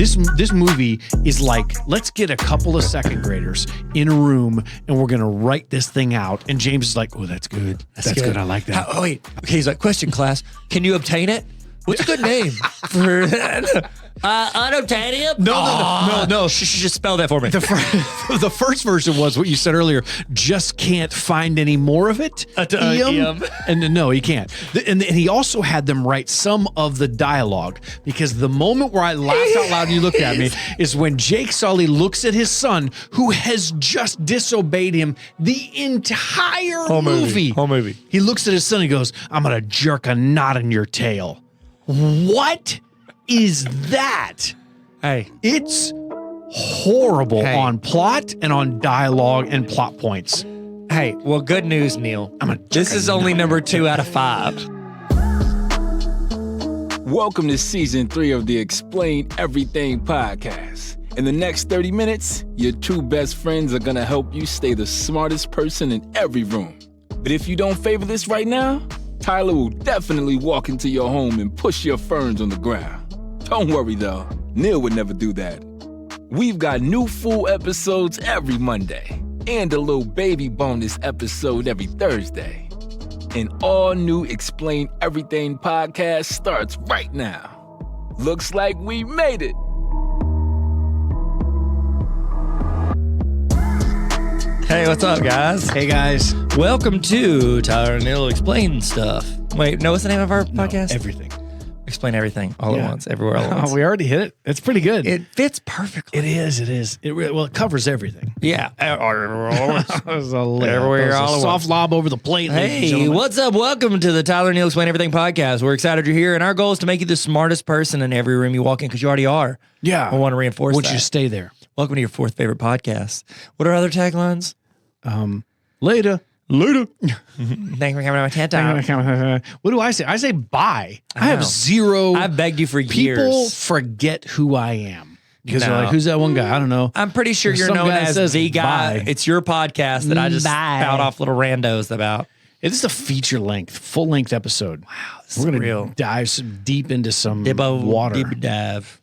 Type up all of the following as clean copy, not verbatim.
This movie is like, let's get a couple of second graders in a room and we're going to write this thing out. And James is like, oh, that's good. That's good. I like that. Oh, wait. Okay, he's like, question, class. Can you obtain it? What's a good name for unobtainium? No. Just spell that for me. The first version was what you said earlier. Just can't find any more of it. And no, he can't. And he also had them write some of the dialogue, because the moment where I laughed out loud and you looked at me is when Jake Sully looks at his son, who has just disobeyed him the entire movie. Whole movie. He looks at his son and goes, I'm going to jerk a knot in your tail. What is that? Hey. It's horrible on plot and on dialogue and plot points. Hey, well, good news, Neil. This is only number 2 out of 5. Welcome to season 3 of the Explain Everything podcast. In the next 30 minutes, your 2 best friends are going to help you stay the smartest person in every room. But if you don't favor this right now, Tyler will definitely walk into your home and push your ferns on the ground. Don't worry though, Neil would never do that. We've got new full episodes every Monday and a little baby bonus episode every Thursday. An all-new Explain Everything podcast starts right now. Looks like we made it. Hey, what's up, guys? Hey, guys. Welcome to Tyler and Neil Explain Stuff. Wait, no, what's the name of our podcast? Everything. Explain everything all at once, everywhere all at once. We already hit it. It's pretty good. It fits perfectly. It is. It covers everything. Yeah. Everywhere all at soft lob over the plate. Hey, what's up? Welcome to the Tyler and Neil Explain Everything podcast. We're excited you're here, and our goal is to make you the smartest person in every room you walk in, because you already are. Yeah. I want to reinforce that. I want you to stay there. Welcome to your 4th favorite podcast. What are other taglines? Later. Thanks for coming to my TED Talk. What do I say? I say bye. I have know. zero. I've begged you for years. People forget who I am. Because they're like, who's that one guy? I don't know. I'm pretty sure you're known as the guy. Bye. It's your podcast that I just spout off little randos about. It is a feature length, full length episode. Wow, this We're is gonna real. dive some deep into water. Deep dive.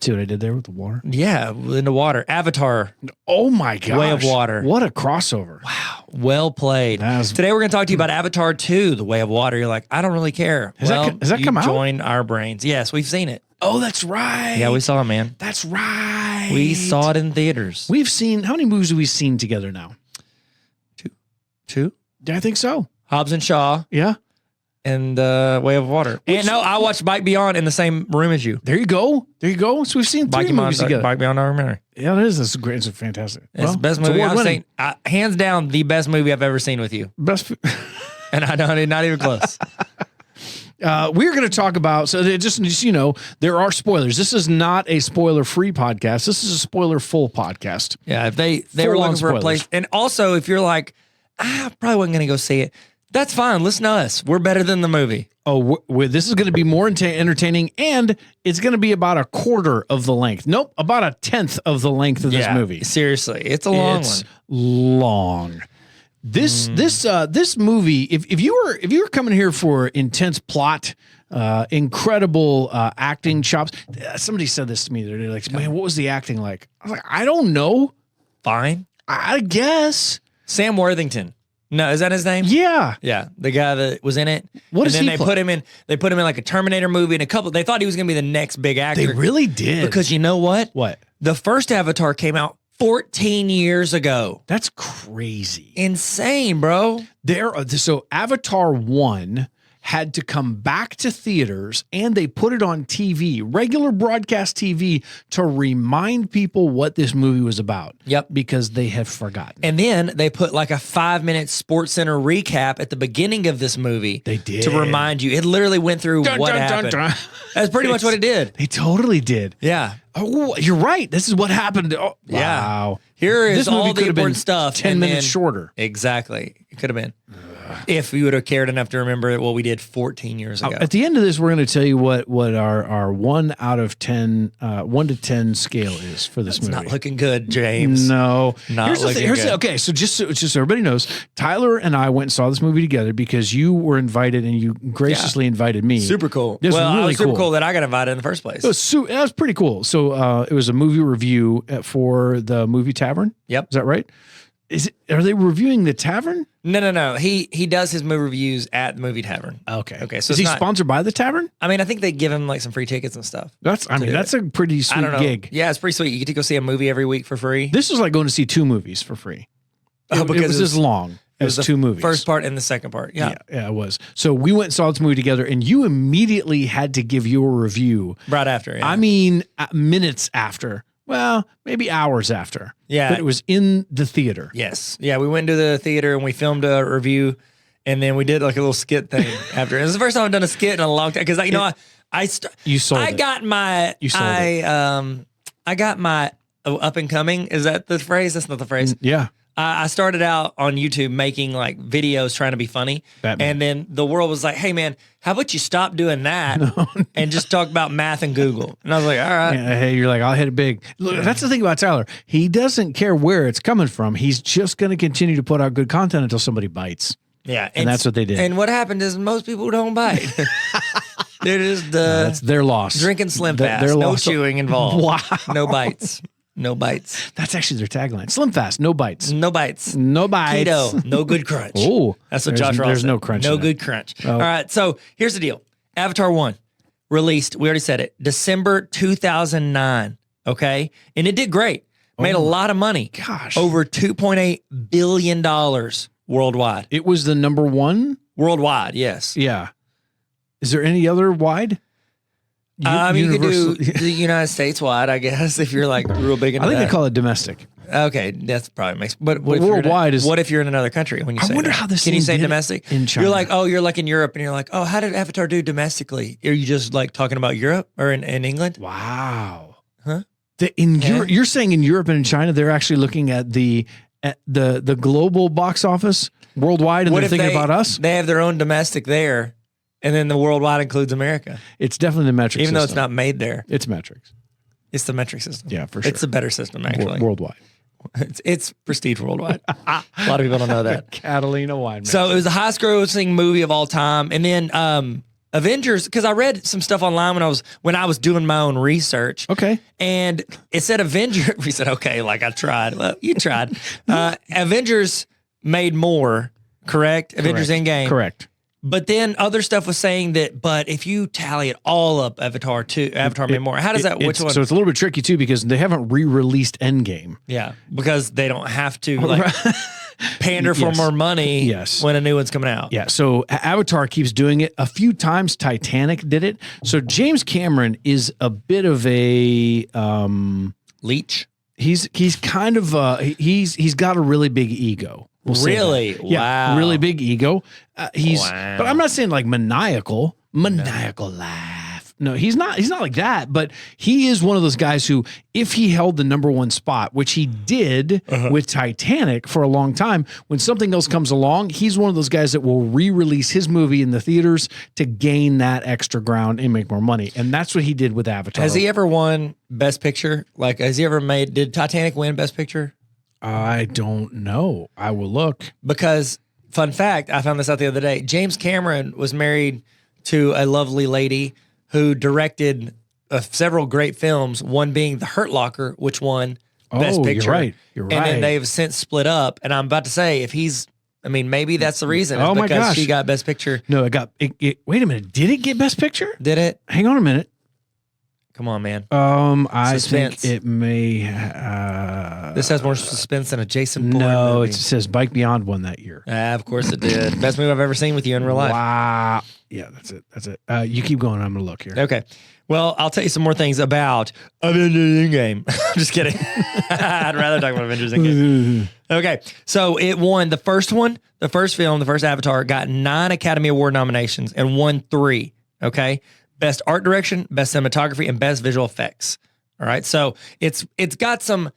See what I did there with the water? Yeah, into water. Avatar. Oh my gosh. Way of Water. What a crossover. Wow. Well played. Today we're going to talk to you about Avatar 2, The Way of Water. You're like, I don't really care. Has that come out? Join our brains. Yes, we've seen it. Oh, that's right. Yeah, we saw it, man. That's right. We saw it in theaters. We've seen, how many movies have we seen together now? 2? Yeah, I think so. Hobbs and Shaw. Yeah. And Way of Water. And no, I watched Bike Beyond in the same room as you. There you go. So we've seen 3 movies together. Bike Beyond documentary. Yeah, it is. It's great. It's fantastic. It's the best movie I've seen. Hands down, the best movie I've ever seen with you. Best. And I don't, not even close. We're going to talk about, so just you know, there are spoilers. This is not a spoiler-free podcast. This is a spoiler-full podcast. Yeah, if they were looking for a place. And also, if you're like, I probably wasn't going to go see it, that's fine. Listen to us. We're better than the movie. Oh, this is going to be more entertaining, and it's going to be about a quarter of the length. Nope, about a 10th of the length of this movie. Seriously, it's a long one. Long. This movie, if you were coming here for intense plot, incredible acting chops. Somebody said this to me the other day, like, man, what was the acting like? I was like, I don't know. Fine, I guess. Sam Worthington. No, is that his name? Yeah. Yeah. The guy that was in it. What is he? They put him in like a Terminator movie and they thought he was going to be the next big actor. They really did. Because you know what? What? The first Avatar came out 14 years ago. That's crazy. Insane, bro. So Avatar 1 had to come back to theaters, and they put it on TV, regular broadcast TV, to remind people what this movie was about. Yep. Because they have forgotten. And then they put like a 5-minute Sports Center recap at the beginning of this movie. They did. To remind you. It literally went through what happened. That's pretty much what it did. They totally did. Yeah. Oh, you're right. This is what happened. Oh, yeah. Wow. Here is this all movie the important stuff. 10 minutes shorter. Exactly. It could have been. if you would have cared enough to remember what we did 14 years ago. At the end of this, we're going to tell you what our 1 out of 10, 1 to 10 scale is for this movie. Not looking good, James. No. Not looking good. Okay, so just so everybody knows, Tyler and I went and saw this movie together because you were invited and you graciously invited me. Super cool. It was really I was super cool. cool that I got invited in the first place. It was pretty cool. So it was a movie review for the Movie Tavern. Yep. Is that right? Are they reviewing the tavern? No. He does his movie reviews at the Movie Tavern. Okay. So is he sponsored by the tavern? I mean, I think they give him like some free tickets and stuff. That's a pretty sweet gig. Yeah, it's pretty sweet. You get to go see a movie every week for free. This was like going to see 2 movies for free. Because it was as long as 2 movies. First part and the second part. Yeah, it was. So we went and saw this movie together, and you immediately had to give your review right after. Yeah. I mean, minutes after. Well, maybe hours after. Yeah. But it was in the theater. Yes. Yeah, we went to the theater and we filmed a review, and then we did like a little skit thing after. It was the first time I've done a skit in a long time because you sold it. I got my up and coming. Is that the phrase? That's not the phrase. Yeah. I started out on YouTube making like videos trying to be funny. Batman. And then the world was like, hey man, how about you stop doing that and just talk about math and Google? And I was like, all right. Yeah, hey, you're like, I'll hit it big. Look, that's the thing about Tyler. He doesn't care where it's coming from. He's just going to continue to put out good content until somebody bites. Yeah. And that's what they did. And what happened is most people don't bite. They're just that's their loss. Drinking Slim Fast. No chewing involved. Wow. No bites. No bites. That's actually their tagline. Slim Fast, no bites. No bites. No bites. Keto, no good crunch. Oh. That's what Josh Ross There's said. no crunch. No good crunch. Oh. All right, so here's the deal. Avatar 1, released, we already said it, December 2009, okay? And it did great. Made a lot of money. Gosh. Over $2.8 billion worldwide. It was the number 1? Worldwide, yes. Yeah. Is there any other wide? I mean, you could do the United States wide, I guess, if you're like real big into I think that. they call it domestic. Okay, that's probably makes. But what worldwide is. What if you're in another country when you say? I wonder that? how this. Can you say domestic in China? You're like, oh, you're like in Europe, and you're like, oh, how did Avatar do domestically? Are you just like talking about Europe or in England? Wow. Huh? Europe, you're saying in Europe and in China, they're actually looking at the global box office worldwide, and what they're thinking about us. They have their own domestic there. And then the worldwide includes America. It's definitely the metric Even system. though it's not made there. It's metrics. It's the metric system. Yeah, for sure. It's a better system, actually. Worldwide. It's prestige worldwide. A lot of people don't know that. Catalina wine. So it was the highest grossing movie of all time. And then Avengers, because I read some stuff online when I was doing my own research. Okay. And it said Avengers. We said, okay, like I tried. Well, you tried. Avengers made more, correct? Avengers Endgame. Correct. But then other stuff was saying that, but if you tally it all up, Avatar made more. How does that, which one? So it's a little bit tricky too, because they haven't re-released Endgame. Yeah, because they don't have to pander for more money when a new one's coming out. Yeah, so Avatar keeps doing it. A few times Titanic did it. So James Cameron is a bit of a... leech? He's kind of... he's got a really big ego. Really? Yeah, really big ego. But I'm not saying like maniacal laugh. No, he's not like that, but he is one of those guys who, if he held the number 1 spot, which he did with Titanic for a long time, when something else comes along, he's one of those guys that will re-release his movie in the theaters to gain that extra ground and make more money. And that's what he did with Avatar. Has he ever won Best Picture? Like, did Titanic win Best Picture? I don't know. I will look. Because, fun fact, I found this out the other day. James Cameron was married to a lovely lady who directed several great films, one being The Hurt Locker, which won Best Picture. You're right. And then they've since split up. And I'm about to say, maybe that's the reason. It's because she got Best Picture. No, wait a minute. Did it get Best Picture? Did it? Hang on a minute. Come on, man. I Suspense. think it may. This has more suspense than a Jason Bourne movie. It says Bike Beyond won that year. Of course it did. Best movie I've ever seen with you in real life. Wow. Yeah, that's it. You keep going. I'm going to look here. Okay. Well, I'll tell you some more things about Avengers Endgame. I'm just kidding. I'd rather talk about Avengers Endgame. Okay. So it won the first film, the first Avatar, got 9 Academy Award nominations and won 3. Okay. Best art direction, best cinematography, and best visual effects. All right. So it's got some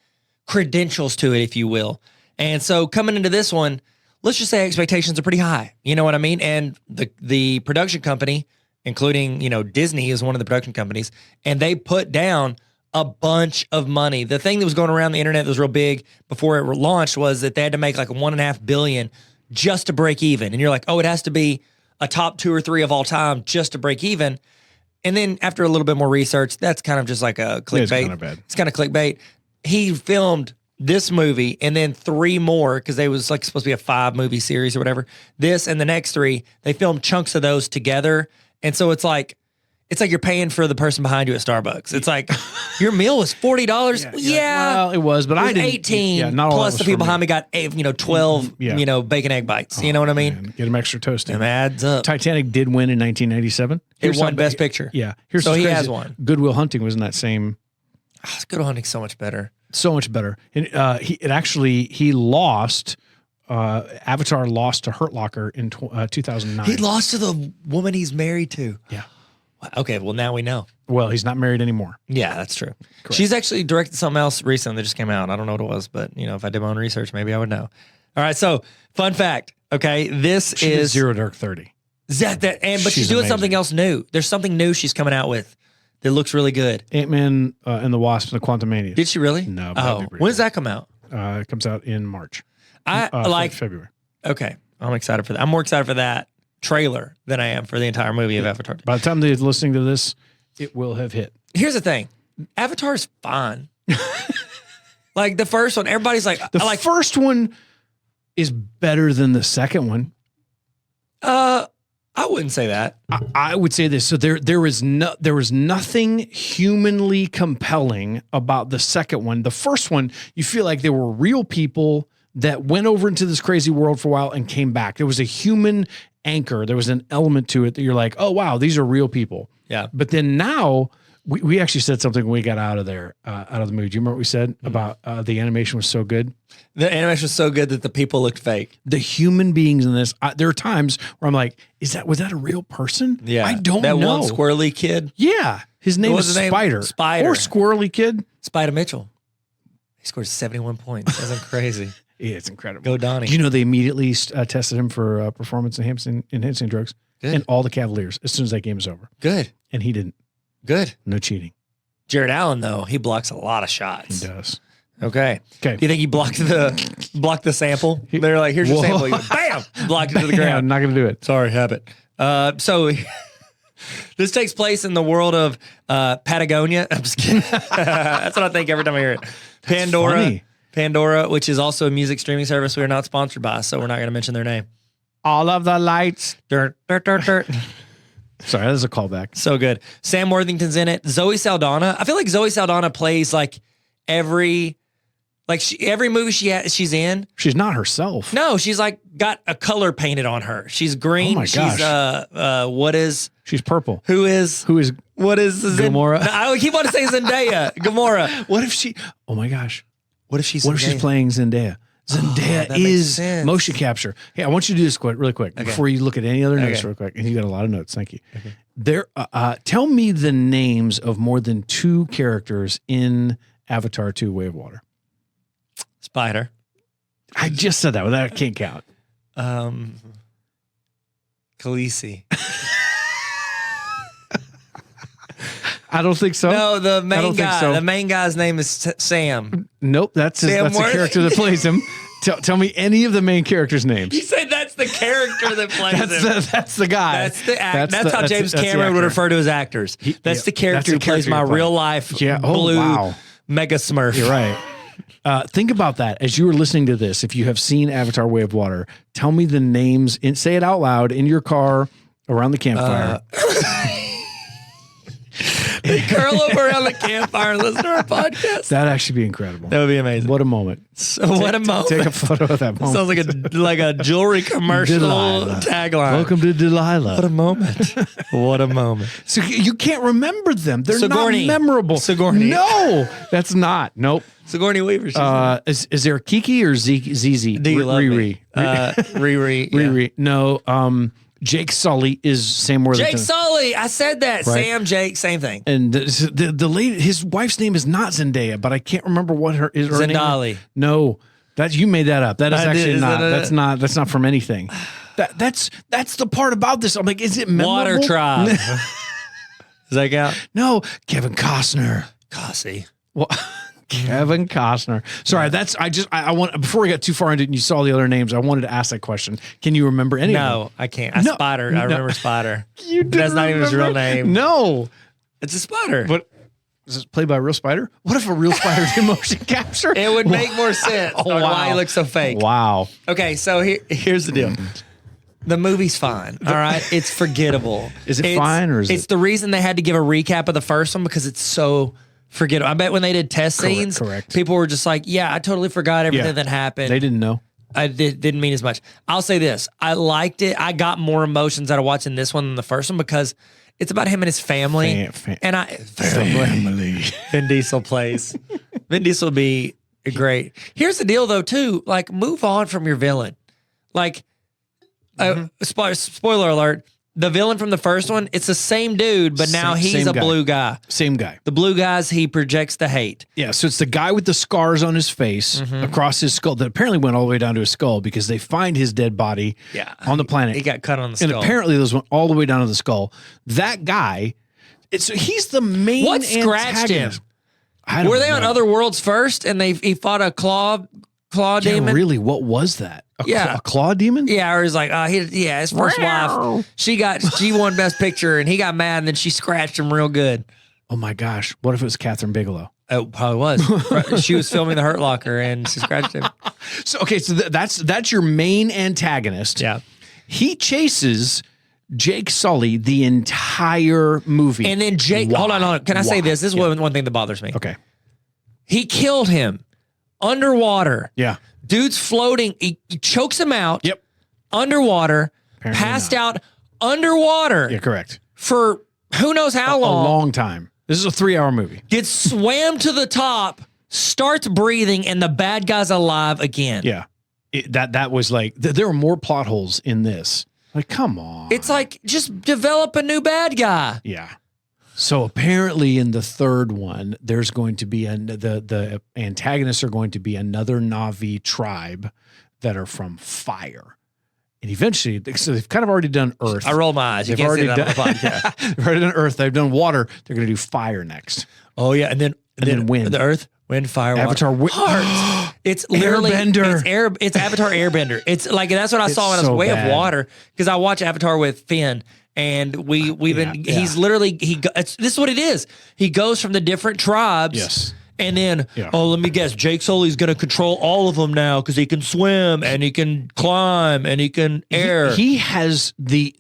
credentials to it, if you will. And so coming into this one, let's just say expectations are pretty high. You know what I mean? And the production company, including, Disney is one of the production companies, and they put down a bunch of money. The thing that was going around the internet that was real big before it launched was that they had to make like $1.5 billion just to break even. And you're like, oh, it has to be a top 2 or 3 of all time just to break even. And then after a little bit more research, that's kind of just like a clickbait. It's kind of bad. It's kind of clickbait. He filmed this movie and then 3 more, because they was like supposed to be a 5-movie series or whatever. This and the next 3, they filmed chunks of those together. And so it's like you're paying for the person behind you at Starbucks. It's like your meal was $40. Yeah. Well, it was, but I didn't. 18. Yeah, not all plus that the was people for me. behind me got 12, bacon egg bites. You know what I mean? Man, get them extra toasty. It adds up. Titanic did win in 1997. It won Best Picture. Yeah. So what's he crazy. has one. Good Will Hunting was in that same. Oh, Good Will Hunting's so much better. So much better. And he lost. Avatar lost to Hurt Locker in 2009. He lost to the woman he's married to. Yeah. Okay, well, now we know. Well, he's not married anymore. Yeah, that's true. Correct. She's actually directed something else recently that just came out. I don't know what it was, but if I did my own research, maybe I would know. All right, so fun fact. Okay, this She is Zero Dark 30. but she's doing something else new. There's something new she's coming out with that looks really good. Ant-Man and the Wasp and the Quantumania. Did she really? No. But When does that come out? It comes out in March. February. Okay, I'm excited for that. I'm more excited for that trailer than I am for the entire movie of Avatar. By the time they're listening to this, it will have hit. Here's the thing. Avatar's fine. Like the first one, everybody's like, the first one is better than the second one. I wouldn't say that. I would say this. So there was nothing humanly compelling about the second one. The first one, you feel like there were real people that went over into this crazy world for a while and came back. There was a human anchor. There was an element to it that you're like, oh wow, these are real people. Yeah. But then now we actually said something when we got out of there, out of the movie. Do you remember what we said about the animation was so good? The animation was so good that the people looked fake. The human beings in this, there are times where I'm like, was that a real person? Yeah. I don't know. That one squirrely kid. Yeah. His name is Spider. Spider. Or Squirrely Kid. Spider Mitchell. He scored 71 points. That's crazy. Yeah, it's incredible. Go Donnie. They immediately tested him for performance enhancing drugs. Good. And all the Cavaliers as soon as that game was over. Good. And he didn't. Good. No cheating. Jared Allen, though, he blocks a lot of shots. He does. Okay. Okay. Do you think he blocked the sample? They're like, here's your sample. He goes, bam! Blocked it to the ground. I'm not going to do it. Sorry, habit. So this takes place in the world of Patagonia. I'm just kidding. That's what I think every time I hear it. Pandora, which is also a music streaming service we are not sponsored by, so we're not going to mention their name. All of the lights. Dirt. Sorry, that is a callback. So good. Sam Worthington's in it. Zoe Saldana. I feel like Zoe Saldana plays like every movie she's in. She's not herself. No, she's like got a color painted on her. She's green. Oh my gosh. She's purple. What is Gamora? I keep on saying Zendaya. Gamora. What if she? Oh my gosh. What if she's playing Zendaya? Zendaya is motion capture. Hey, I want you to do this really quick before you look at any other notes real quick. And you got a lot of notes. Thank you. Okay. Tell me the names of more than 2 characters in Avatar 2 Way of Water. Spider. I just said that. Well, that can't count. Khaleesi. I don't think so. No, the main guy. So. The main guy's name is Sam. Nope, that's the character that plays him. Tell me any of the main characters' names. You say that's the character that plays him. That's the guy. That's how James Cameron would refer to his actors. That's the character who plays my real life blue mega Smurf. You're right. Think about that as you were listening to this. If you have seen Avatar: Way of Water, tell me the names and say it out loud in your car around the campfire. They curl up around the campfire and listen to our podcast. That'd actually be incredible. That would be amazing. What a moment. What a moment. Take a photo of that moment. Sounds like a jewelry commercial tagline. Welcome to Delilah. What a moment. What a moment. So you can't remember them. They're Sigourney. not memorable. Sigourney. No, that's not. Nope. Sigourney Weaver. Is there a Kiki or ZZ? Do you love Riri? Riri. Riri. No. Jake Sully is Sam Worthington. Jake Sully. I said that. Right. Sam, Jake, same thing. And the lady, his wife's name is not Zendaya, but I can't remember what her is. Zendali. No, You made that up. That is actually not. That's not from anything. That's the part about this. I'm like, is it memorable? Water Tribe. Does that count? No, Kevin Costner. Cossie. Well, Kevin Costner. Sorry, I want, before we got too far into it and you saw the other names, I wanted to ask that question. Can you remember any of them? No, I can't. Spider. I remember Spider. You didn't That's not even his real name. No. It's a spider. But is it played by a real spider? What if a real spider did motion capture? It would make more sense. Oh, on wow. Why he looks so fake. Wow. Okay, so here's the deal. The movie's fine. All right, it's forgettable. Is it fine or is it's it? the reason they had to give a recap of the first one because it's so forgettable. I bet when they did test scenes, people were just like, "Yeah, I totally forgot everything that happened." They didn't know. Didn't mean as much. I'll say this: I liked it. I got more emotions out of watching this one than the first one because it's about him and his family. Family. Vin Diesel plays. Vin Diesel will be great. Here's the deal, though, too. Like, move on from your villain. Like, spoiler alert: the villain from the first one, it's the same dude, but now he's a blue guy. Same guy. The blue guys, he projects the hate. Yeah, so it's the guy with the scars on his face across his skull that apparently went all the way down to his skull because they find his dead body on the planet. He got cut on the skull. And apparently those went all the way down to the skull. That guy, he's the main What scratched him? Were they on other worlds first and he fought a claw demon? Really, what was that? A claw demon? Yeah, or he's like, his first wife, she won Best Picture, and he got mad, and then she scratched him real good. Oh my gosh! What if it was Catherine Bigelow? It probably was. She was filming The Hurt Locker, and she scratched him. So that's your main antagonist. Yeah, he chases Jake Sully the entire movie, and then Jake. Hold on. Can I say this? This is one thing that bothers me. Okay, he killed him underwater. Yeah. Dude's floating. He chokes him out. Yep. Underwater. Apparently passed out underwater. Yeah, correct. For who knows how long. A long time. This is a 3-hour movie. Gets swam to the top, starts breathing, and the bad guy's alive again. Yeah. That was like, there were more plot holes in this. Like, come on. It's like, just develop a new bad guy. Yeah. So apparently in the third one, there's going to be the antagonists are going to be another Navi tribe that are from fire. And eventually, so they've kind of already done Earth. I roll my eyes. You can't say that on the podcast. They've already done Earth. They've done water. They're going to do fire next. Oh, yeah. And then wind. The Earth, wind, fire, Avatar, water. It's literally Airbender. It's Avatar Airbender. It's like, that's what I saw when I was Way of Water, because I watch Avatar with Finn. And he's literally, this is what it is. He goes from the different tribes. Yes. And then, let me guess, Jake Sully's going to control all of them now because he can swim and he can climb and he can air. He has the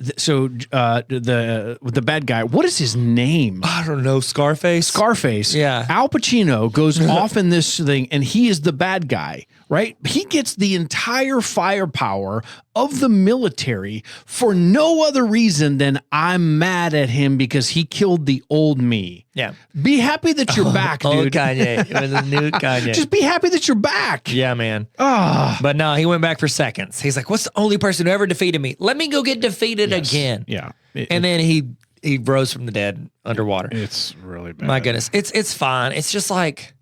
bad guy. What is his name? I don't know. Scarface? Yeah. Al Pacino goes off in this thing and he is the bad guy, right? He gets the entire firepower of the military for no other reason than I'm mad at him because he killed the old me. Yeah. Be happy that you're back, dude. Old Kanye. It was a new Kanye. Just be happy that you're back. Yeah, man. But no, he went back for seconds. He's like, what's the only person who ever defeated me? Let me go get defeated again. Yeah. And then he rose from the dead underwater. It's really bad. My goodness. It's fine. It's just like,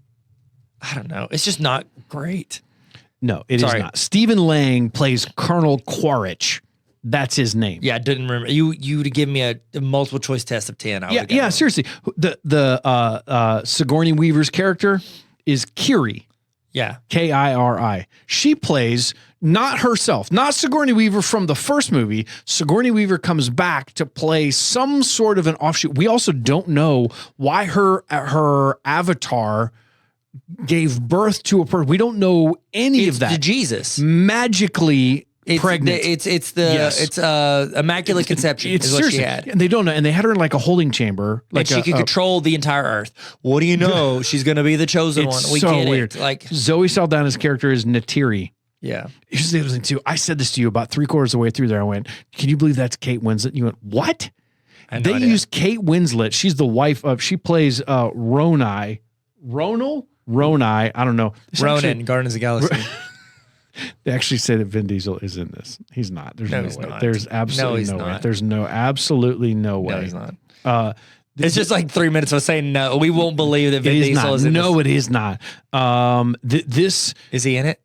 I don't know. It's just not great. No, it is not. Stephen Lang plays Colonel Quaritch. That's his name. Yeah, I didn't remember. You'd give me a multiple choice test of 10. Yeah, seriously. The Sigourney Weaver's character is Kiri. Yeah. Kiri. She plays not herself, not Sigourney Weaver from the first movie. Sigourney Weaver comes back to play some sort of an offshoot. We also don't know why her avatar gave birth to a person. We don't know any of that. It's Jesus. Magically pregnant. It's immaculate conception is what she had. And they don't know. And they had her in like a holding chamber. Like she could control the entire earth. What do you know? She's going to be the chosen one. We so get weird. it. Like Zoe Saldana's character is Natiri. Yeah. Here's the other thing too. I said this to you about 3/4 of the way through there. I went, can you believe that's Kate Winslet? You went, what? They used Kate Winslet. She's the wife of, she plays Ronai. Ronai, I don't know. Ronan, Guardians of the Galaxy. They actually say that Vin Diesel is in this. He's not. There's no way. Not. There's absolutely no way. There's absolutely no way. No, he's not. It's just like 3 minutes of saying no. We won't believe that Vin Diesel is in this. No, it is not. This is he in it?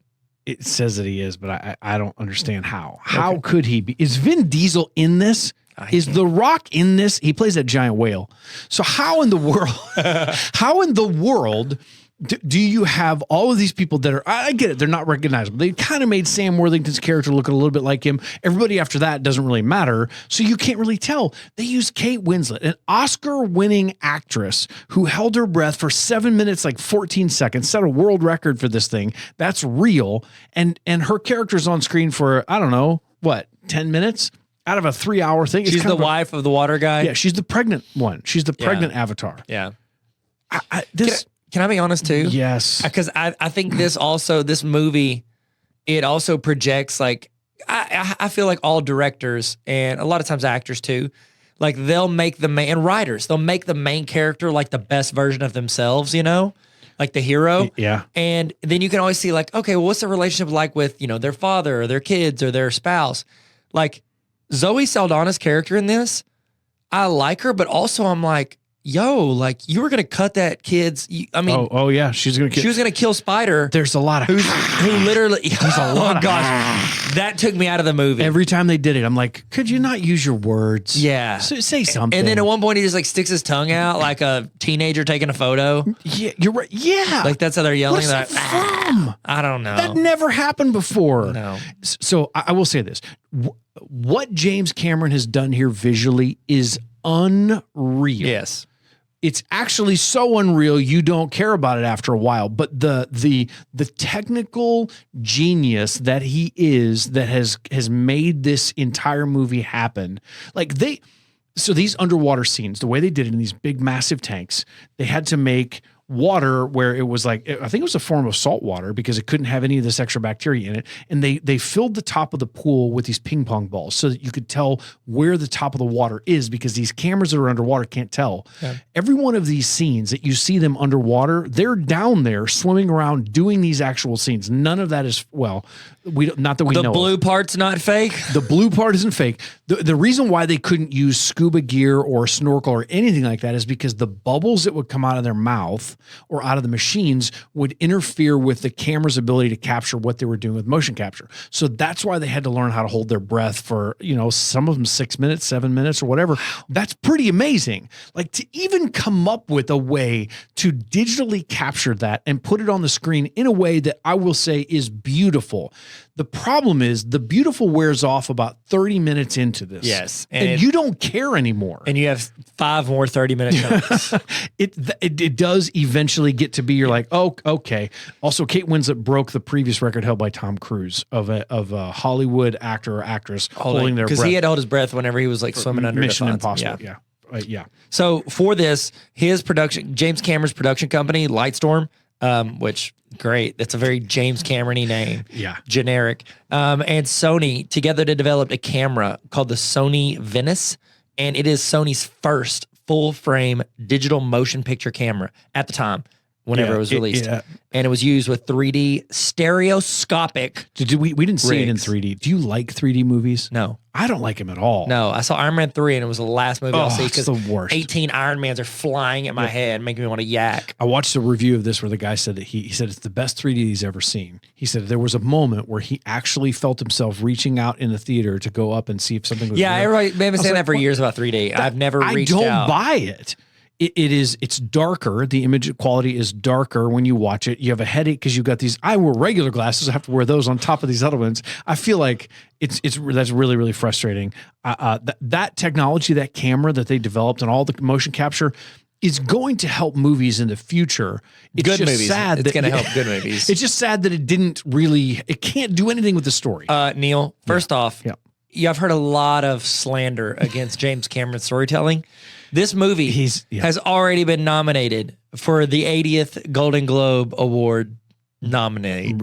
It says that he is, but I don't understand how. How could he be? Is Vin Diesel in this? Is The Rock in this? He plays that giant whale. So how in the world do you have all of these people that are, I get it, they're not recognizable. They kind of made Sam Worthington's character look a little bit like him. Everybody after that doesn't really matter. So you can't really tell. They used Kate Winslet, an Oscar-winning actress who held her breath for 7 minutes, like 14 seconds, set a world record for this thing. That's real. And her character's on screen for, I don't know, 10 minutes? Out of a 3-hour thing. She's the wife of the water guy? Yeah, she's the pregnant one. She's the pregnant Avatar. Yeah. Can I be honest too? Yes. Because I think this movie, it also projects like, I feel like all directors and a lot of times actors too, like they'll make and writers, they'll make the main character like the best version of themselves, like the hero. Yeah. And then you can always see like, okay, well, what's the relationship like with, their father or their kids or their spouse? Like Zoe Saldana's character in this, I like her, but also I'm like, yo, like you were gonna cut that kid's. Oh yeah, she was gonna kill Spider. There's a lot of who literally. There's a lot. Oh gosh, that took me out of the movie. Every time they did it, I'm like, could you not use your words? Yeah, say something. And then at one point, he just like sticks his tongue out like a teenager taking a photo. Yeah, you're right. Yeah, like that's how they're yelling. What's that from? I don't know. That never happened before. No. So I will say this: what James Cameron has done here visually is unreal. Yes. It's actually so unreal you don't care about it after a while. But the technical genius that he is that has made this entire movie happen. Like these underwater scenes, the way they did it in these big massive tanks, they had to make water where it was like, I think it was a form of salt water because it couldn't have any of this extra bacteria in it. And they filled the top of the pool with these ping pong balls so that you could tell where the top of the water is because these cameras that are underwater can't tell. Yeah. Every one of these scenes that you see them underwater, they're down there swimming around doing these actual scenes. None of that is, not that we know. The blue part's not fake? The blue part isn't fake. The reason why they couldn't use scuba gear or snorkel or anything like that is because the bubbles that would come out of their mouth or out of the machines would interfere with the camera's ability to capture what they were doing with motion capture. So that's why they had to learn how to hold their breath for, some of them 6 minutes, 7 minutes or whatever. That's pretty amazing. Like to even come up with a way to digitally capture that and put it on the screen in a way that I will say is beautiful. The problem is the beautiful wears off about 30 minutes into this. Yes. And you don't care anymore. And you have 5 more 30-minute chunks. It does eventually get to be, you're like, oh, okay. Also, Kate Winslet broke the previous record held by Tom Cruise of a Hollywood actor or actress holding their breath. Because he had held his breath whenever he was like swimming under Mission Defiance. Impossible. Yeah. So for this, James Cameron's production company, Lightstorm, which great. That's a very James Cameron-y name. Yeah. Generic. And Sony together to develop a camera called the Sony Venice. And it is Sony's first full-frame digital motion picture camera at the time, whenever it was released. And it was used with 3D stereoscopic. We didn't see it in 3D. Do you like 3D movies? No. I don't like them at all. No, I saw Iron Man 3 and it was the last movie I'll see because the worst. 18 Iron Mans are flying at my head, making me want to yak. I watched a review of this where the guy said that he said it's the best 3D he's ever seen. He said there was a moment where he actually felt himself reaching out in the theater to go up and see if something was real. Everybody been saying that for years about 3D. I've never reached out. I don't buy it. It's darker. The image quality is darker when you watch it. You have a headache because you've got these. I wear regular glasses. I have to wear those on top of these other ones. I feel like that's really, really frustrating. That technology, that camera that they developed and all the motion capture is going to help movies in the future. It's good just movies. Sad it's going to help good movies. It's just sad that it can't do anything with the story. Neil, first off, I've heard a lot of slander against James Cameron's storytelling. This movie has already been nominated for the 80th Golden Globe Award nominate.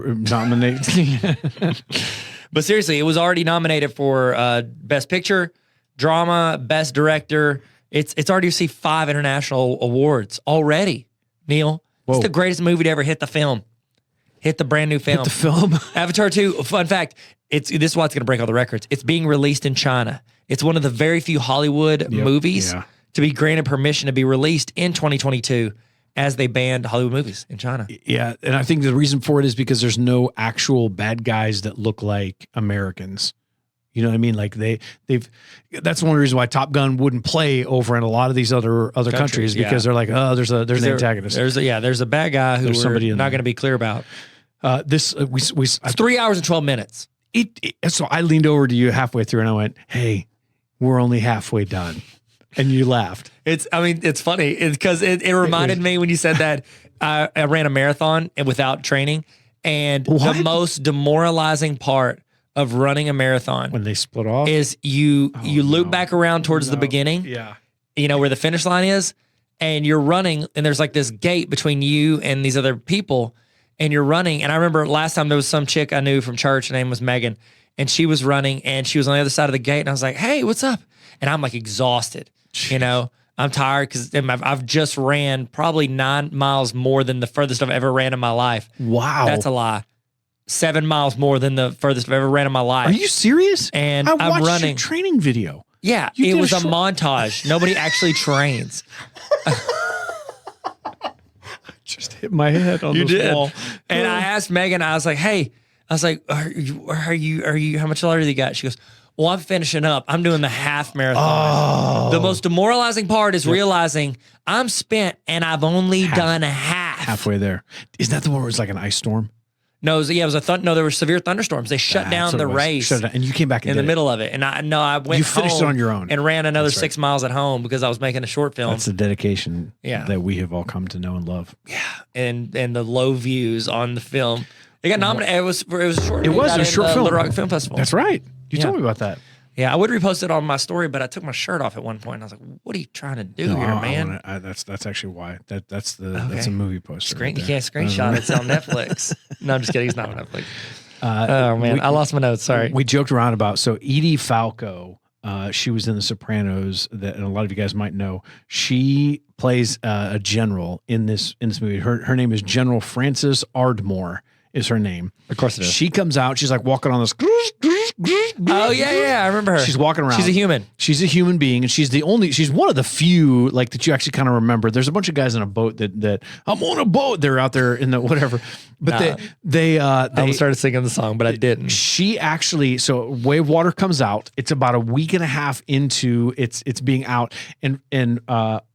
But seriously, it was already nominated for Best Picture, Drama, Best Director. It's already received 5 international awards already. Neil, it's the greatest movie to ever hit the brand new film. Hit the film. Avatar 2, fun fact, this is why it's going to break all the records. It's being released in China. It's one of the very few Hollywood movies to be granted permission to be released in 2022 as they banned Hollywood movies in China. Yeah, and I think the reason for it is because there's no actual bad guys that look like Americans. You know what I mean? Like that's one reason why Top Gun wouldn't play over in a lot of these other countries because they're like, oh, there's an antagonist. There's a bad guy who we're not going to be clear about. It's 3 hours and 12 minutes. So I leaned over to you halfway through and I went, hey, we're only halfway done. And you laughed. It's funny. It's because it reminded me when you said that I ran a marathon and without training. And the most demoralizing part of running a marathon when they split off is you loop back around towards the beginning. Yeah. You know where the finish line is, and you're running, and there's like this gate between you and these other people, and you're running. And I remember last time there was some chick I knew from church, her name was Megan, and she was running, and she was on the other side of the gate, and I was like, hey, what's up? And I'm like exhausted. Jeez. You know, I'm tired because I've just ran probably 9 miles more than the furthest I've ever ran in my life. Wow. That's a lie. 7 miles more than the furthest I've ever ran in my life. Are you serious? And I'm running your training video. Yeah, it was a montage. Nobody actually trains. Just hit my head on the wall. And I asked Megan, I was like, hey, are you, how much longer do you got? She goes, well, I'm finishing up. I'm doing the half marathon. The most demoralizing part is realizing I'm spent and I've only done half. Halfway there. Is that the one where it's like an ice storm? No, it was there were severe thunderstorms. They shut down the race. And you came back in the middle of it. And I went. You finished it on your own and ran another 6 miles at home because I was making a short film. That's the dedication that we have all come to know and love. Yeah, and the low views on the film. It got nominated. It was short. It was a short film. Little Rock Film Festival. That's right. You told me about that. Yeah, I would repost it on my story, but I took my shirt off at one point. And I was like, "What are you trying to do here, man?" That's actually why. That's a movie poster. You can't screenshot it. It's on Netflix. No, I'm just kidding. It's not on Netflix. Oh man, I lost my notes. Sorry. We joked around about Edie Falco. She was in The Sopranos, and a lot of you guys might know. She plays a general in this movie. Her name is General Frances Ardmore. Is her name. Of course it is. She comes out. She's like walking on this. Oh, yeah. I remember her. She's walking around. She's a human. She's a human being. And she's one of the few like that you actually kind of remember. There's a bunch of guys in a boat that I'm on a boat. They're out there in the whatever. But they I started singing the song, but I didn't. She actually, Way of Water comes out. It's about a week and a half into it's being out. And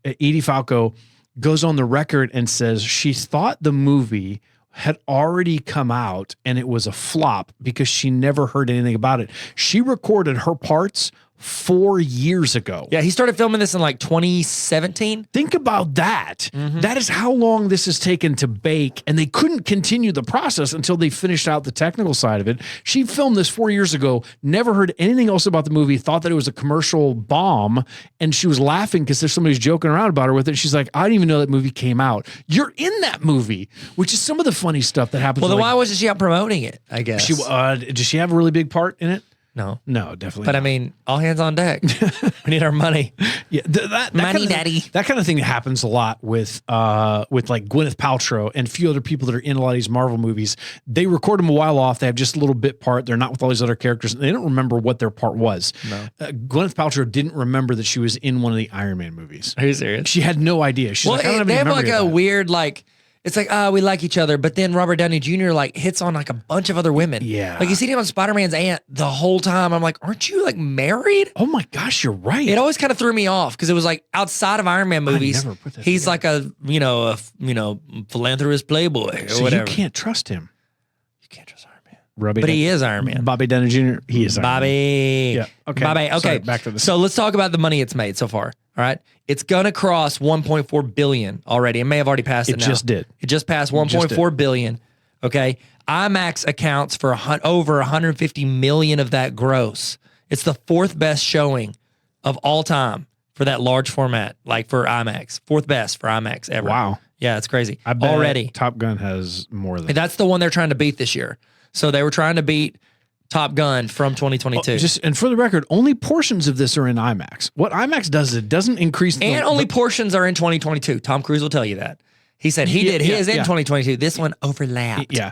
Edie Falco goes on the record and says she thought the movie had already come out and it was a flop because she never heard anything about it. She recorded her parts 4 years ago. Yeah, he started filming this in like 2017. Think about that. Mm-hmm. That is how long this has taken to bake, and they couldn't continue the process until they finished out the technical side of it. She filmed this 4 years ago, never heard anything else about the movie, thought that it was a commercial bomb, and she was laughing because there's somebody's joking around about her with it. She's like, I didn't even know that movie came out. You're in that movie, which is some of the funny stuff that happens. Well, then why wasn't she out promoting it, I guess? Did she have a really big part in it? No, definitely. But not. I mean, all hands on deck. We need our money. Yeah, that money, kind of, daddy. That kind of thing happens a lot with like Gwyneth Paltrow and a few other people that are in a lot of these Marvel movies. They record them a while off. They have just a little bit part. They're not with all these other characters. And they don't remember what their part was. No. Gwyneth Paltrow didn't remember that she was in one of the Iron Man movies. Are you serious? She had no idea. She's like, I don't have they any have like memory a of weird like. It's like, we like each other, but then Robert Downey Jr. like hits on like a bunch of other women. Yeah. Like you see him on Spider-Man's aunt the whole time. I'm like, aren't you like married? Oh my gosh, you're right. It always kind of threw me off because it was like outside of Iron Man movies, he's together. like a philanthropist playboy or whatever. You can't trust him. You can't trust Iron Man. But he is Iron Man. Bobby Downey Jr. He is Bobby. Iron Man. Yeah. Okay. Bobby. Okay. Sorry, back to this. So let's talk about the money it's made so far. All right. It's going to cross 1.4 billion already. It may have already passed it now. It just did. It just passed 1.4 billion. Okay. IMAX accounts for over 150 million of that gross. It's the fourth best showing of all time for that large format, like for IMAX. Fourth best for IMAX ever. Wow. Yeah, it's crazy. I bet already. Top Gun has more than That's the one they're trying to beat this year. So they were trying to beat Top Gun from 2022. And for the record, only portions of this are in IMAX. What IMAX does is it doesn't increase and only portions are in 2022. Tom Cruise will tell you that. He said he did his in 2022. This one overlapped. Yeah.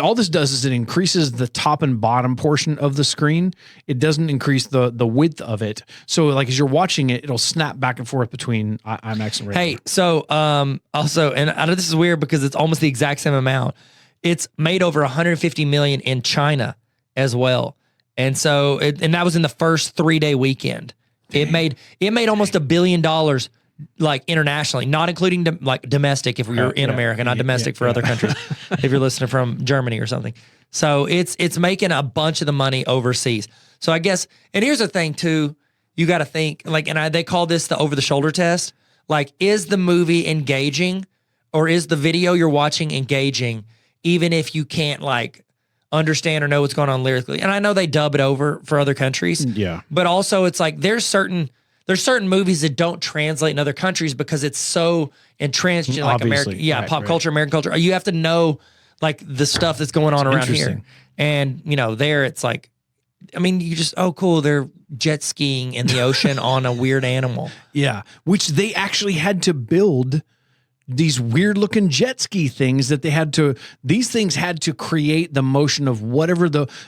All this does is it increases the top and bottom portion of the screen. It doesn't increase the width of it. So like as you're watching it, it'll snap back and forth between IMAX and regular. Hey, so also, and I know this is weird because it's almost the exact same amount. It's made over 150 million in China as well. And so, and that was in the first 3-day weekend. It made almost $1 billion like internationally, not including domestic if you're in America, not domestic for other countries. If you're listening from Germany or something. So it's making a bunch of the money overseas. So I guess, and here's the thing too, you got to think like, and they call this the over the shoulder test. Like, is the movie engaging or is the video you're watching engaging, even if you can't like understand or know what's going on lyrically? And I know they dub it over for other countries. Yeah. But also it's like, there's certain movies that don't translate in other countries because it's so entrenched in like American, pop culture, American culture. You have to know like the stuff that's going on around here. And there it's like, I mean, you just, oh, cool. They're jet skiing in the ocean on a weird animal. Yeah. Which they actually had to build these weird looking jet ski things that these things had to create the motion of whatever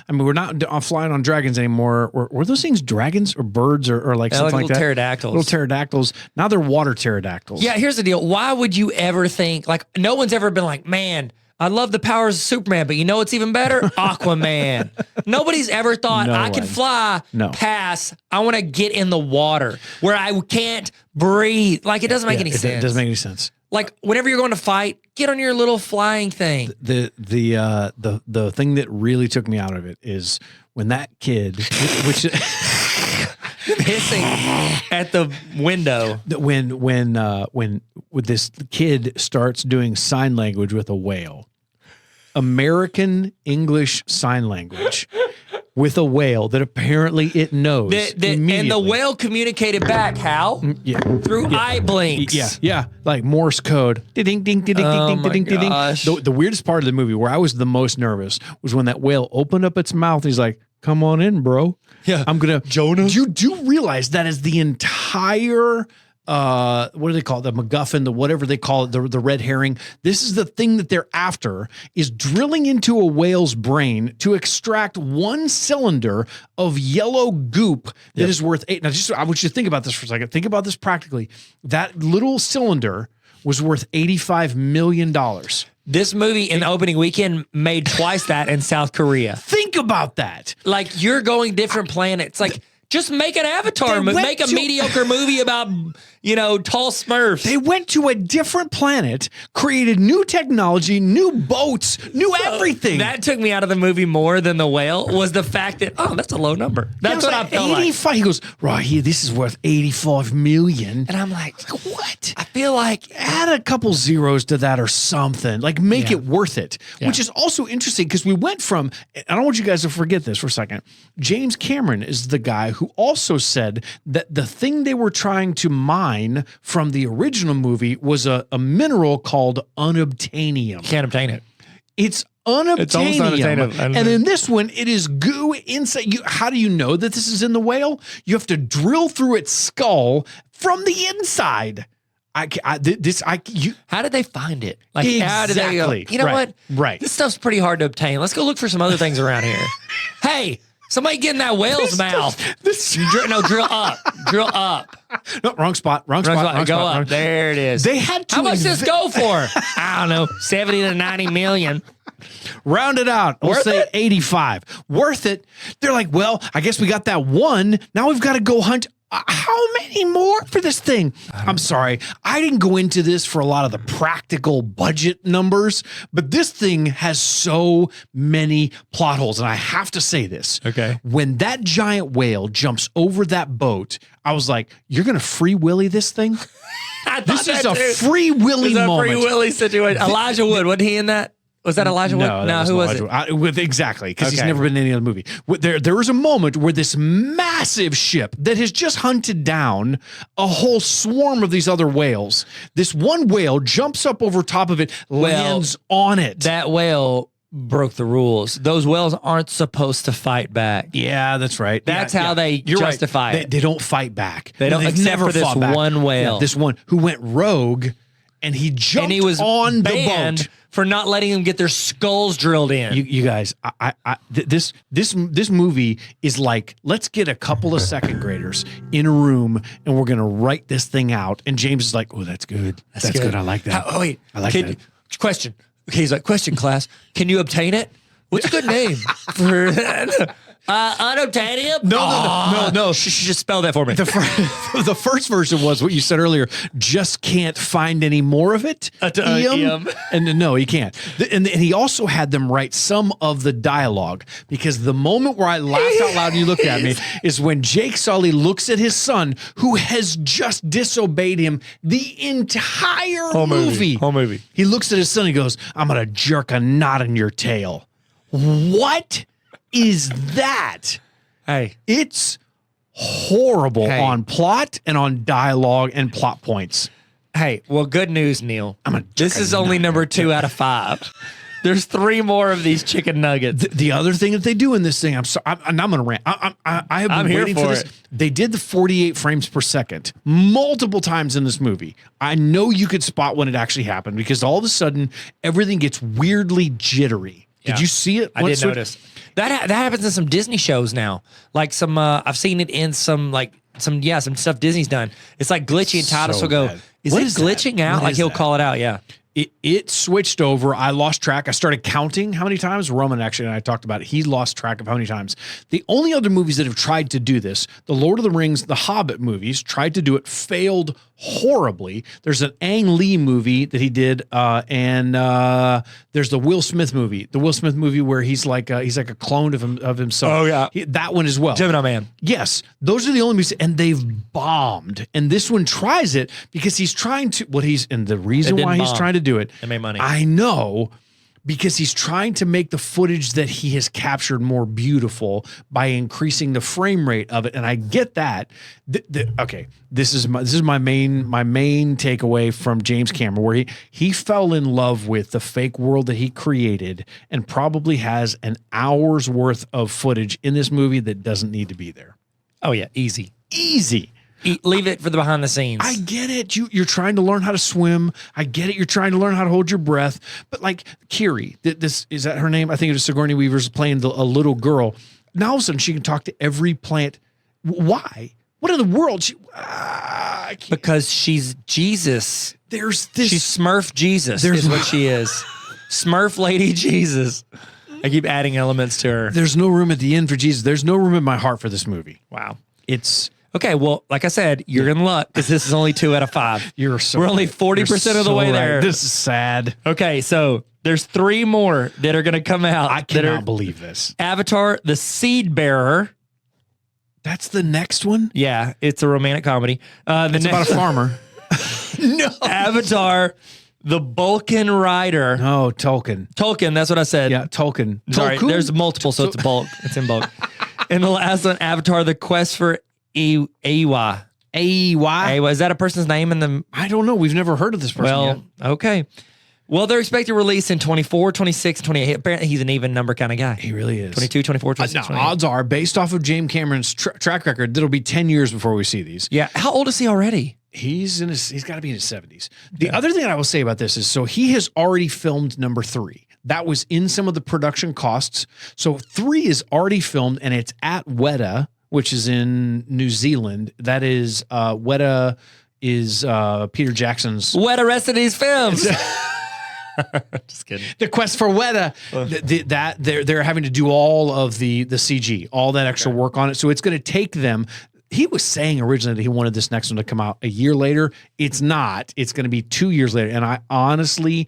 we're not flying on dragons anymore. Were those things dragons or birds or like something like that? Pterodactyls. Little pterodactyls. Now they're water pterodactyls. Yeah. Here's the deal. Why would you ever think like, no one's ever been like, man, I love the powers of Superman, but you know what's even better? Aquaman. Nobody's ever thought I can fly past. I want to get in the water where I can't breathe. Like it doesn't make any sense. It doesn't make any sense. Like whenever you're going to fight, get on your little flying thing. The thing that really took me out of it is when that kid, which hissing at the window. When this kid starts doing sign language with a whale, American English sign language with a whale that apparently it knows. And the whale communicated back how? Through eye blinks. Yeah. Like Morse code. Ding, ding, ding, ding, ding, ding, ding, ding. The weirdest part of the movie where I was the most nervous was when that whale opened up its mouth. He's like, come on in, bro. Yeah. I'm going to. Jonah. You do realize that is the entire what do they call it? The MacGuffin, the whatever they call it, the red herring. This is the thing that they're after, is drilling into a whale's brain to extract one cylinder of yellow goop that is worth $8. Now, I want you to think about this for a second. Think about this practically. That little cylinder was worth $85 million. This movie in the opening weekend made twice that in South Korea. Think about that. Like, you're going different planets. Like, just make an Avatar movie. Make a mediocre movie about, tall Smurfs. They went to a different planet, created new technology, new boats, new everything. That took me out of the movie more than the whale was the fact that, that's a low number. That's what I felt 85. Like. He goes, right here, this is worth $85 million. And I'm like, what? I feel like add a couple zeros to that or something. Like make it worth it. Which is also interesting because we went from, I don't want you guys to forget this for a second. James Cameron is the guy who also said that the thing they were trying to mine from the original movie was a mineral called unobtainium. Can't obtain it. It's unobtainium. It's almost unobtainium. And in this one, it is goo inside. How do you know that this is in the whale? You have to drill through its skull from the inside. How did they find it? Like, exactly. How did they go, you know what? Right. This stuff's pretty hard to obtain. Let's go look for some other things around here. Hey, somebody get in that whale's mouth. Drill up. Drill up. No, wrong spot. Wrong spot. Go up. There it is. They had to. How much does this go for? I don't know. 70 to 90 million. Round it out. We'll say 85. Worth it. They're like, well, I guess we got that one. Now we've got to go hunt. How many more for this thing? I'm sorry. I didn't go into this for a lot of the practical budget numbers, but this thing has so many plot holes. And I have to say this. Okay. When that giant whale jumps over that boat, I was like, you're going to free Willy this thing? This is a free Willy moment. Free Willy situation. Elijah Wood, wasn't he in that? Was that Elijah Wood? No, who was it? Exactly, because he's never been in any other movie. There was a moment where this massive ship that has just hunted down a whole swarm of these other whales, this one whale jumps up over top of it, lands on it. That whale broke the rules. Those whales aren't supposed to fight back. Yeah, that's right. That's how they justify it. They don't fight back. They don't, except for this one whale. This one who went rogue and he jumped and he was on the banned boat for not letting them get their skulls drilled in. You guys, this movie is like, let's get a couple of second graders in a room and we're gonna write this thing out. And James is like, "Oh, that's good. That's good. I like that. Wait, I like that." Question. Okay, he's like, question, class. Can you obtain it? What's a good name for unobtainium? No. Just spell that for me. The first version was what you said earlier. Just can't find any more of it. And no, he can't. And he also had them write some of the dialogue, because the moment where I laughed out loud and you looked at me is when Jake Sully looks at his son, who has just disobeyed him the entire movie. Whole movie. He looks at his son and goes, "I'm gonna jerk a knot in your tail." What is that? Hey, it's horrible on plot and on dialogue and plot points. Hey, well, good news, Neil. This is only number 2 out of 5. There's 3 more of these chicken nuggets. The other thing that they do in this thing, I'm going to rant. I have been waiting for this. They did the 48 frames per second multiple times in this movie. I know you could spot when it actually happened, because all of a sudden everything gets weirdly jittery. Did you see it? I did notice. That happens in some Disney shows now. Like some, I've seen it in some stuff Disney's done. It's like glitchy, and Titus will go, bad. "Is it glitching out?" Like he'll call it out. Yeah. It switched over. I lost track. I started counting how many times. Roman actually and I talked about it. He lost track of how many times. The only other movies that have tried to do this, the Lord of the Rings, the Hobbit movies, tried to do it, failed horribly. There's an Ang Lee movie that he did, and there's the Will Smith movie. The Will Smith movie where he's like a clone of himself. Oh yeah, that one as well. Gemini Man. Yes, those are the only movies, and they've bombed. And this one tries it because he's trying to. And the reason why he's trying to do it, made money. I know, because he's trying to make the footage that he has captured more beautiful by increasing the frame rate of it, and I get that. Okay, this is my main takeaway from James Cameron, where he fell in love with the fake world that he created, and probably has an hour's worth of footage in this movie that doesn't need to be there. Oh yeah, easy. Leave it for the behind the scenes. I get it. You're trying to learn how to swim. I get it. You're trying to learn how to hold your breath. But like Kiri, this is that her name? I think it was Sigourney Weaver's playing a little girl. Now all of a sudden she can talk to every plant. Why? What in the world? Because she's Jesus. There's this. She's Smurf Jesus. Is what she is. Smurf Lady Jesus. I keep adding elements to her. There's no room at the end for Jesus. There's no room in my heart for this movie. Wow. It's. Okay, well, like I said, you're in luck because this is only 2 out of 5. We're only 40% of the way there. This is sad. Okay, so there's 3 more that are going to come out. I cannot believe this. Avatar, The Seed Bearer. That's the next one? Yeah, it's a romantic comedy. It's about a farmer. No. Avatar, The Vulcan Rider. No, Tolkien. Tolkien, that's what I said. Yeah, Tolkien. Sorry, there's multiple, so it's bulk. It's in bulk. And the last one, Avatar, The Quest for Awa. Is that a person's name in the... I don't know. We've never heard of this person yet. Okay. Well, they're expected release in 24, 26, 28. Apparently, he's an even number kind of guy. He really is. 22, 24, 26, 28. Odds are, based off of James Cameron's track record, that'll be 10 years before we see these. Yeah. How old is he already? He's got to be in his 70s. The other thing I will say about this is, so he has already filmed number 3. That was in some of the production costs. So 3 is already filmed, and it's at Weta, which is in New Zealand. That is, Weta is Peter Jackson's. Weta rest of these films. Just kidding. The Quest for Weta. They're having to do all of the CG, all that extra work on it. So it's going to take them. He was saying originally that he wanted this next one to come out a year later. It's not. It's going to be 2 years later. And I honestly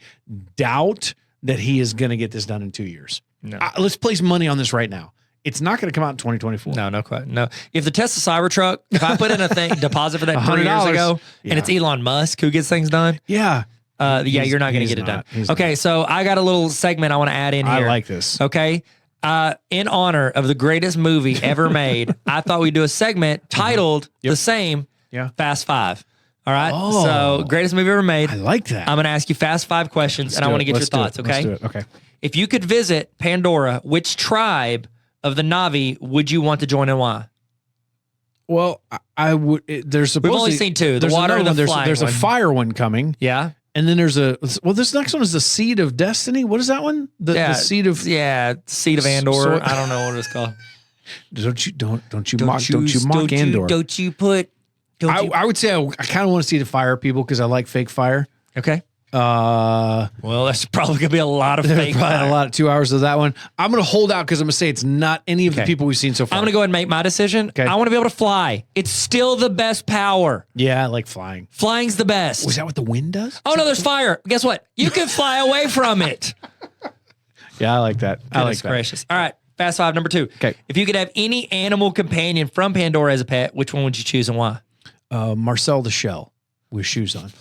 doubt that he is going to get this done in 2 years. No. Let's place money on this right now. It's not going to come out in 2024. No, quite. No. If the Tesla Cybertruck, if I put in a deposit for that 3 years ago, and it's Elon Musk who gets things done. Yeah. You're not going to get it done. Okay, so I got a little segment I want to add in here. I like this. Okay. In honor of the greatest movie ever made, I thought we'd do a segment titled the same, Fast 5. All right. Oh. So greatest movie ever made. I like that. I'm going to ask you Fast 5 questions, and I want to get your thoughts, okay? Let's do it. Okay. If you could visit Pandora, which tribe of the Navi would you want to join and why? Well, I would. There's supposed We've only seen 2. The there's water and the there's, flying There's one. a fire one coming. Yeah. And then there's this next one is the Seed of Destiny. What is that one? The Seed of Seed of Andor. I don't know what it's called. Don't you mock Andor. I would say I kind of want to see the fire people because I like fake fire. Okay. Well, that's probably gonna be a lot of fake fire. A lot of 2 hours of that one. I'm gonna hold out because I'm gonna say it's not any of the people we've seen so far. I'm gonna go ahead and make my decision. Okay. I want to be able to fly. It's still the best power. Yeah, I like flying. Flying's the best. Was that what the wind does? Oh no, there's fire. Guess what? You can fly away from it. Yeah, I like that. I like that. Gracious. All right. Fast five number 2. Okay. If you could have any animal companion from Pandora as a pet, which one would you choose and why? Marcel the shell with shoes on.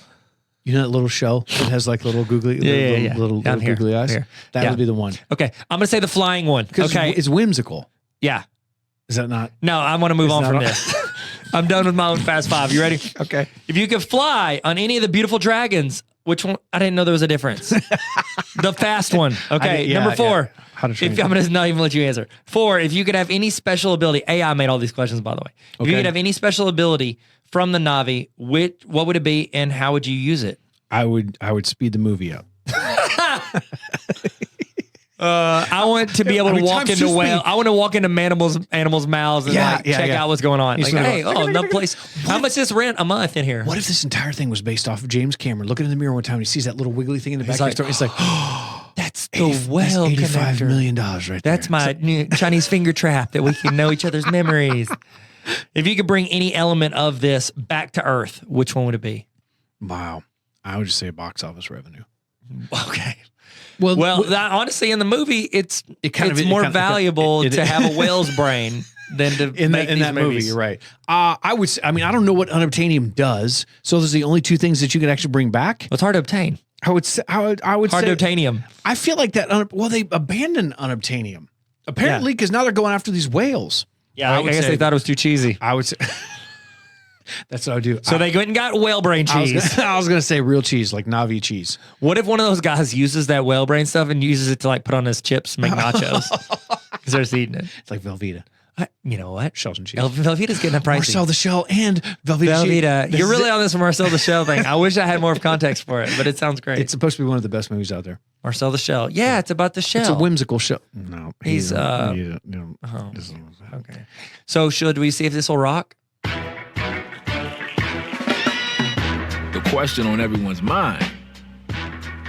You know that little shell that has like little googly, little googly eyes? That would be the one. Okay. I'm going to say the flying one. Okay. It's whimsical. Yeah. Is that not? No, I want to move on from this. I'm done with my own fast five. You ready? Okay. If you could fly on any of the beautiful dragons, which one? I didn't know there was a difference. The fast one. Okay. Number 4. How to train I'm going to not even let you answer. 4, if you could have any special ability, AI made all these questions, by the way. If you could have any special ability from the Navi, what would it be and how would you use it? I would speed the movie up. I want to be able to walk into whale. I want to walk into animals' mouths and check out what's going on. Like, hey, another place. How much this rent a month in here? What if this entire thing was based off of James Cameron looking in the mirror one time and he sees that little wiggly thing in the back of his throat? He's like, that's the whale $85 connector. million right there. That's my new Chinese finger trap that we can know each other's memories. If you could bring any element of this back to Earth, which one would it be? Wow. I would just say box office revenue. Okay. Well, honestly, in the movie, it's more valuable to have a whale's brain than to make these that movies. movie. You're right. I don't know what unobtainium does. So those are the only 2 things that you can actually bring back. It's hard to obtain. I would say Hardobtainium. I feel like that. They abandoned unobtainium apparently because now they're going after these whales. Yeah, I guess they thought it was too cheesy. I would say. That's what I would do. So they went and got whale brain cheese. I was gonna say real cheese, like Navi cheese. What if one of those guys uses that whale brain stuff and uses it to like put on his chips, make nachos? Because they're just eating it. It's like Velveeta. You know what? Shells and cheese. Velveeta's getting a pricey. Marcel the Shell and Velveeta. You're really on this Marcel the Shell thing. I wish I had more context for it, but it sounds great. It's supposed to be one of the best movies out there. Marcel the Shell. Yeah, it's about the shell. It's a whimsical shell. No, he's okay. So should we see if this will rock? The question on everyone's mind,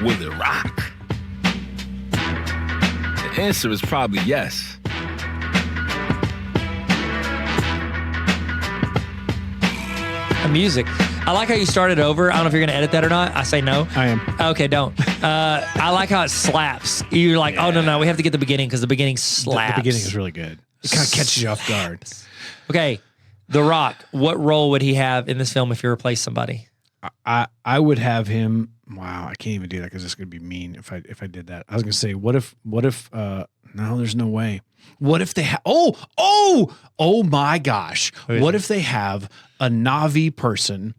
will it rock? The answer is probably yes. Music. I like how you started over. I don't know if you're going to edit that or not. I say no. I am. Okay, don't. I like how it slaps. You're like, oh, no, we have to get the beginning because the beginning slaps. The beginning is really good. It kind of catches you off guard. Okay, The Rock, what role would he have in this film if you replace somebody? I would have him. Wow, I can't even do that because it's going to be mean if I did that. I was going to say, what if? No, there's no way. What if they have? Oh my gosh! What if they have a Navi person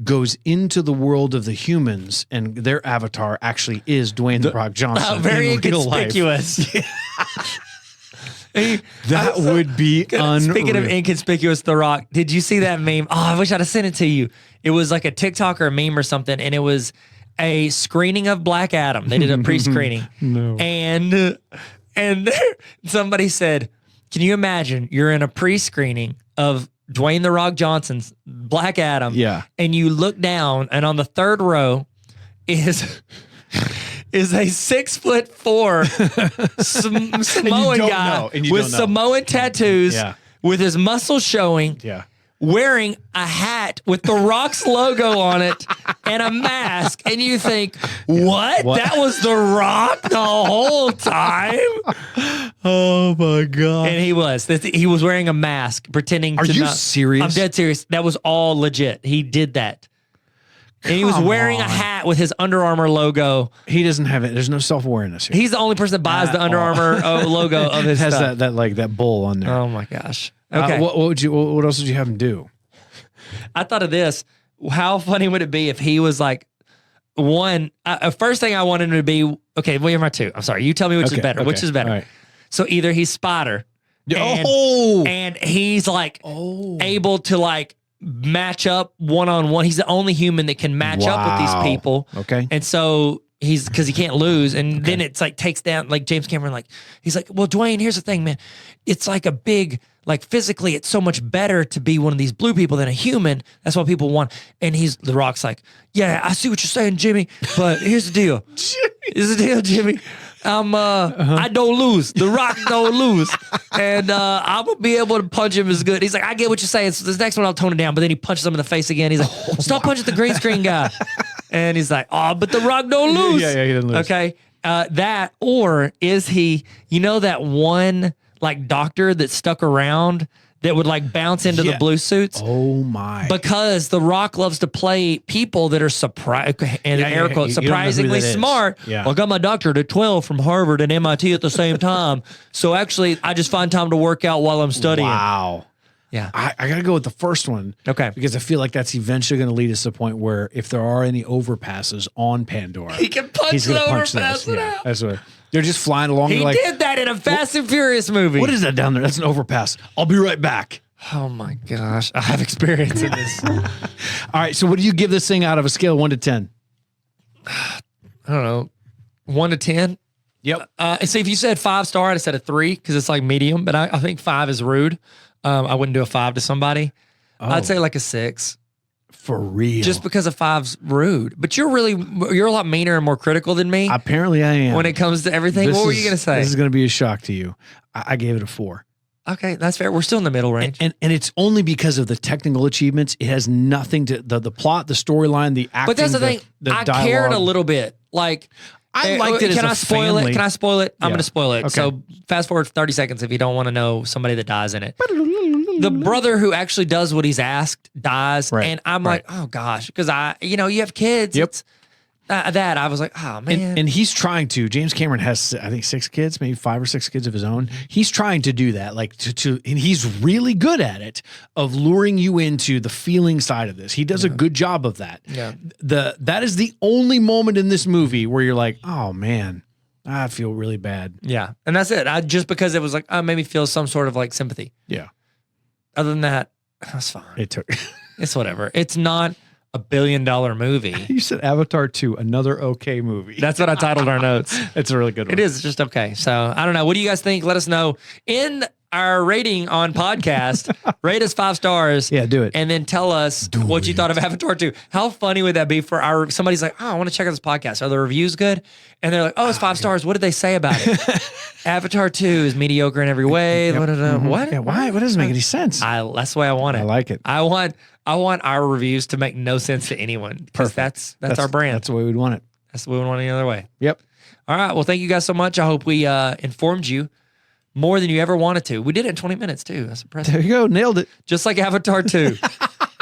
goes into the world of the humans and their avatar actually is Dwayne The Rock Johnson? Very inconspicuous. That would be unreal. Speaking of inconspicuous, The Rock, did you see that meme? Oh, I wish I'd have sent it to you. It was like a TikTok or a meme or something, and it was a screening of Black Adam. They did a pre-screening. No. And somebody said, can you imagine you're in a pre-screening of Dwayne The Rock Johnson's Black Adam, and you look down, and on the 3rd row is a 6'4" Samoan guy with Samoan tattoos, with his muscles showing, wearing a hat with The Rock's logo on it and a mask, and you think, what? That was The Rock the whole time? Oh my God. And he was wearing a mask, pretending Are you serious? I'm dead serious. That was all legit. He did that. And he was wearing a hat with his Under Armour logo. He doesn't have it. There's no self-awareness here. He's the only person that buys the Under Armour logo of his has stuff. that bull on there. Oh my gosh. Okay. What else would you have him do? I thought of this. How funny would it be if he was like first thing I wanted him to be, okay, well, you're my 2. I'm sorry. You tell me which is better. Which is better? Right. So either he's Spider and he's like able to like match up one-on-one. He's the only human that can match up with these people. Okay. And so because he can't lose. And then it's like takes down, like James Cameron, like, he's like, well, Dwayne, here's the thing, man. It's like a big, like physically, it's so much better to be one of these blue people than a human. That's what people want. And The Rock's like, yeah, I see what you're saying, Jimmy, but here's the deal. Here's the deal, Jimmy. I don't lose. The Rock don't lose. And I'm going to be able to punch him as good. He's like, I get what you're saying. So this next one, I'll tone it down. But then he punches him in the face again. He's like, stop punching the green screen guy. And he's like, oh, but The Rock don't lose. Yeah, he didn't lose. Okay. That, or is he, that one like doctor that stuck around that would like bounce into the blue suits? Oh my. Because The Rock loves to play people that are surprisingly smart. Yeah. Well, I got my doctorate at 12 from Harvard and MIT at the same time. So actually, I just find time to work out while I'm studying. Wow. Yeah. I got to go with the first one. Okay. Because I feel like that's eventually going to lead us to the point where if there are any overpasses on Pandora, He can punch he's the gonna punch overpass those. it Yeah, out. that's what they're just flying along. He like, did that in a Fast and Furious movie. What is that down there? That's an overpass. I'll be right back. Oh my gosh. I have experience in this. All right. So what do you give this thing out of a scale of 1 to 10? I don't know. 1 to 10? Yep. So if you said 5-star, I'd have said a 3 because it's like medium, but I think 5 is rude. I wouldn't do a 5 to somebody. I'd say like a 6. For real. Just because a 5's rude. But you're a lot meaner and more critical than me Apparently I am. when it comes to everything. What were you going to say? This is going to be a shock to you. I gave it a 4. Okay, that's fair. We're still in the middle range. And it's only because of the technical achievements. It has nothing to the plot, the storyline, the acting. But that's the thing. I cared a little bit. Like, I liked it as Can a I spoil family. it? Can I spoil it? I'm Yeah. going to spoil it. Okay. So fast forward 30 seconds if you don't want to know somebody that dies in it. The brother who actually does what he's asked dies. Right. And I'm like, oh gosh. Because you have kids. Yep. It's, that I was like, oh man. And he's trying to. James Cameron has, I think, 6 kids, maybe 5 or 6 kids of his own. He's trying to do that, like and he's really good at it, of luring you into the feeling side of this. He does a good job of that. Yeah. That is the only moment in this movie where you're like, oh man, I feel really bad. Yeah. And that's it. Just because it was like, made me feel some sort of like sympathy. Yeah. Other than that, that's fine. It took. It's whatever. It's not a $1 billion movie. You said Avatar 2, another okay movie. That's what I titled our notes. It's a really good one. It is just okay. So I don't know. What do you guys think? Let us know in our rating on podcast. Rate us 5 stars. Yeah, do it. And then tell us what you thought of Avatar 2. How funny would that be for somebody's like, oh, I want to check out this podcast. Are the reviews good? And they're like, oh, it's 5 stars. What did they say about it? Avatar 2 is mediocre in every way. What? Yeah, why? What doesn't make any sense? That's the way I want it. I like it. I want our reviews to make no sense to anyone. Because that's our brand. That's the way we'd want it. That's the way we want it any other way. Yep. All right. Well, thank you guys so much. I hope we informed you more than you ever wanted to. We did it in 20 minutes too. That's impressive. There you go. Nailed it. Just like Avatar 2.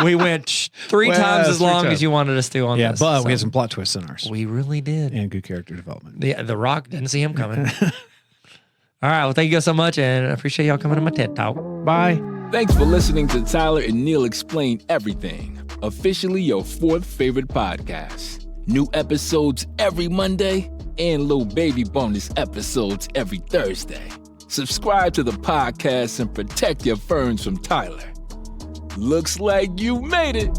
We went 3 times as long as you wanted us to on this. Yeah, but we had some plot twists in ours. We really did. And good character development. The Rock, didn't see him coming. All right. Well, thank you guys so much, and I appreciate y'all coming to my TED Talk. Bye. Thanks for listening to Tyler and Neil Explain Everything, officially your 4th favorite podcast. New episodes every Monday and little baby bonus episodes every Thursday. Subscribe to the podcast and protect your ferns from Tyler. Looks like you made it.